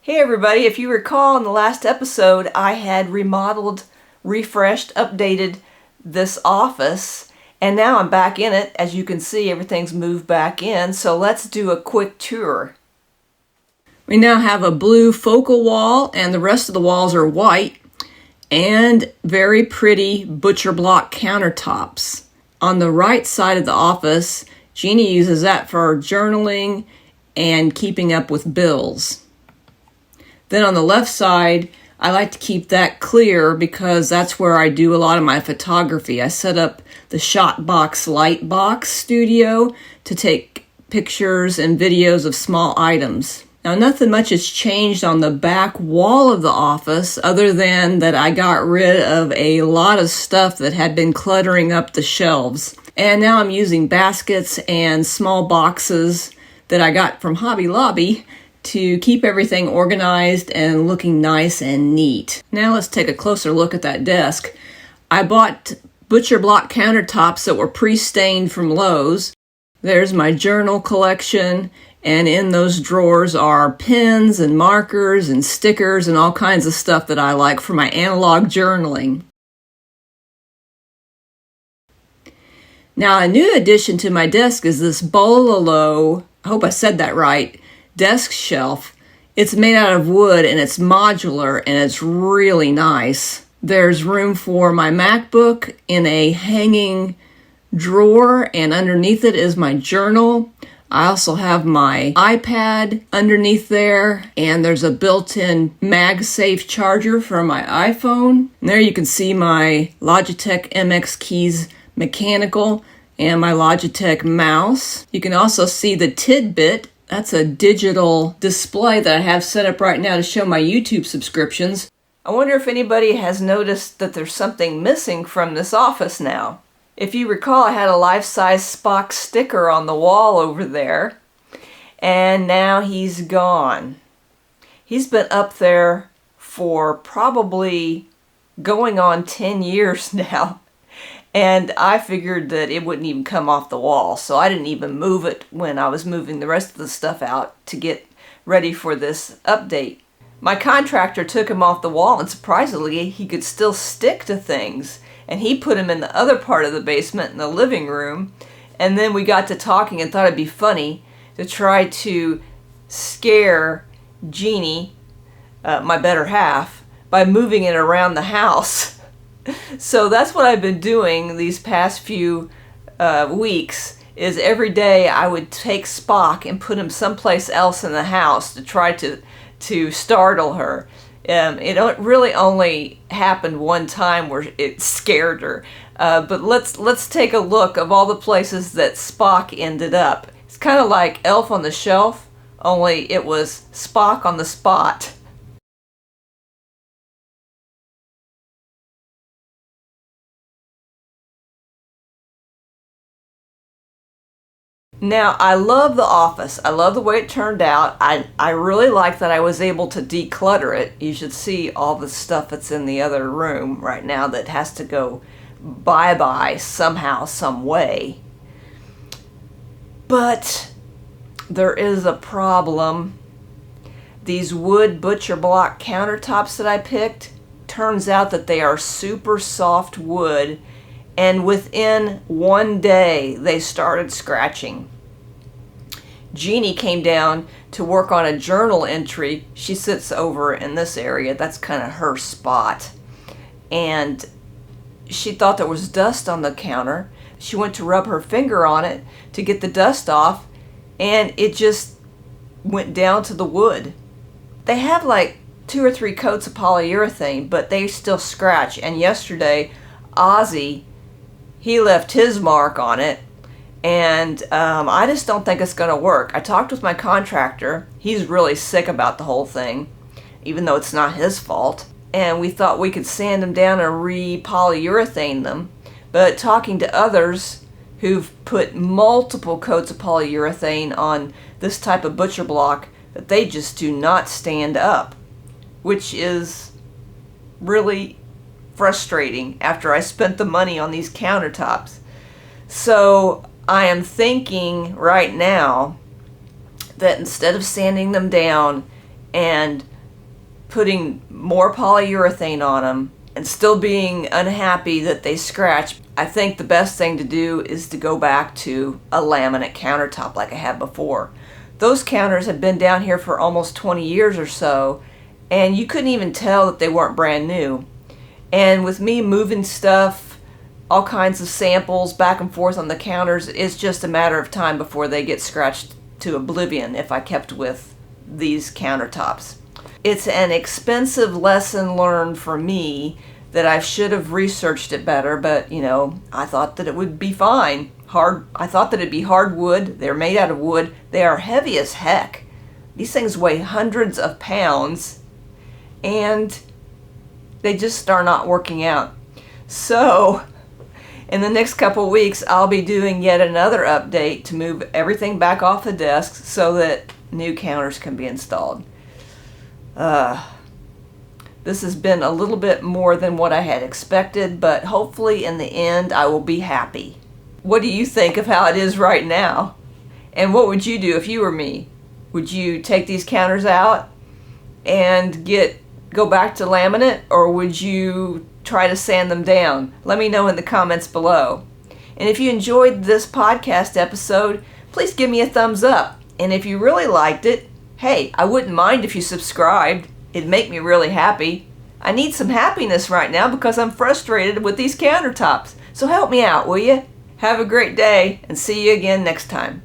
Hey everybody, if you recall in the last episode, I had remodeled, refreshed, updated this office, and now I'm back in it. As you can see, everything's moved back in, so let's do a quick tour. We now have a blue focal wall, and the rest of the walls are white, and very pretty butcher block countertops. On the right side of the office, Jeannie uses that for journaling and keeping up with bills. Then on the left side, I like to keep that clear because that's where I do a lot of my photography. I set up the Shotbox Lightbox studio to take pictures and videos of small items. Now, nothing much has changed on the back wall of the office other than that I got rid of a lot of stuff that had been cluttering up the shelves. And now I'm using baskets and small boxes that I got from Hobby Lobby to keep everything organized and looking nice and neat. Now let's take a closer look at that desk. I bought butcher block countertops that were pre-stained from Lowe's. There's my journal collection, and in those drawers are pens and markers and stickers and all kinds of stuff that I like for my analog journaling. Now, a new addition to my desk is this Bololo, I hope I said that right, desk shelf. It's made out of wood and it's modular and it's really nice. There's room for my MacBook in a hanging drawer, and underneath it is my journal. I also have my iPad underneath there, and there's a built-in MagSafe charger for my iPhone. And there you can see my Logitech MX Keys mechanical and my Logitech mouse. You can also see the Tidbit. That's a digital display that I have set up right now to show my YouTube subscriptions. I wonder if anybody has noticed that there's something missing from this office now. If you recall, I had a life-size Spock sticker on the wall over there, and now he's gone. He's been up there for probably going on 10 years now. And I figured that it wouldn't even come off the wall, so I didn't even move it when I was moving the rest of the stuff out to get ready for this update. My contractor took him off the wall, and surprisingly, he could still stick to things. And he put him in the other part of the basement in the living room. And then we got to talking and thought it'd be funny to try to scare Jeannie, my better half, by moving it around the house. So that's what I've been doing these past few weeks, is every day I would take Spock and put him someplace else in the house to try to startle her. It really only happened one time where it scared her. But let's take a look of all the places that Spock ended up. It's kind of like Elf on the Shelf, only it was Spock on the spot. Now, I love the office. I love the way it turned out. I really like that I was able to declutter it. You should see all the stuff that's in the other room right now that has to go bye-bye somehow, some way. But there is a problem. These wood butcher block countertops that I picked, turns out that they are super soft wood, and within one day they started scratching. Jeannie came down to work on a journal entry. She sits over in this area. That's kind of her spot. And she thought there was dust on the counter. She went to rub her finger on it to get the dust off, and it just went down to the wood. They have like 2 or 3 coats of polyurethane, but they still scratch. And yesterday, Ozzy, he left his mark on it, and I just don't think it's going to work. I talked with my contractor. He's really sick about the whole thing, even though it's not his fault. And we thought we could sand them down and re-polyurethane them. But talking to others who've put multiple coats of polyurethane on this type of butcher block, that they just do not stand up, which is really frustrating after I spent the money on these countertops. So I am thinking right now that instead of sanding them down and putting more polyurethane on them and still being unhappy that they scratch, I think the best thing to do is to go back to a laminate countertop like I had before. Those counters have been down here for almost 20 years or so, and you couldn't even tell that they weren't brand new. And with me moving stuff, all kinds of samples back and forth on the counters, it's just a matter of time before they get scratched to oblivion if I kept with these countertops. It's an expensive lesson learned for me that I should have researched it better, but I thought that it would be fine. I thought that it'd be hardwood. They're made out of wood. They are heavy as heck. These things weigh hundreds of pounds, and they just are not working out. So, in the next couple of weeks, I'll be doing yet another update to move everything back off the desk so that new counters can be installed. This has been a little bit more than what I had expected, but hopefully in the end I will be happy. What do you think of how it is right now? And what would you do if you were me? Would you take these counters out and go back to laminate, or would you try to sand them down? Let me know in the comments below. And if you enjoyed this podcast episode, please give me a thumbs up. And if you really liked it, hey, I wouldn't mind if you subscribed. It'd make me really happy. I need some happiness right now because I'm frustrated with these countertops. So help me out, will you? Have a great day, and see you again next time.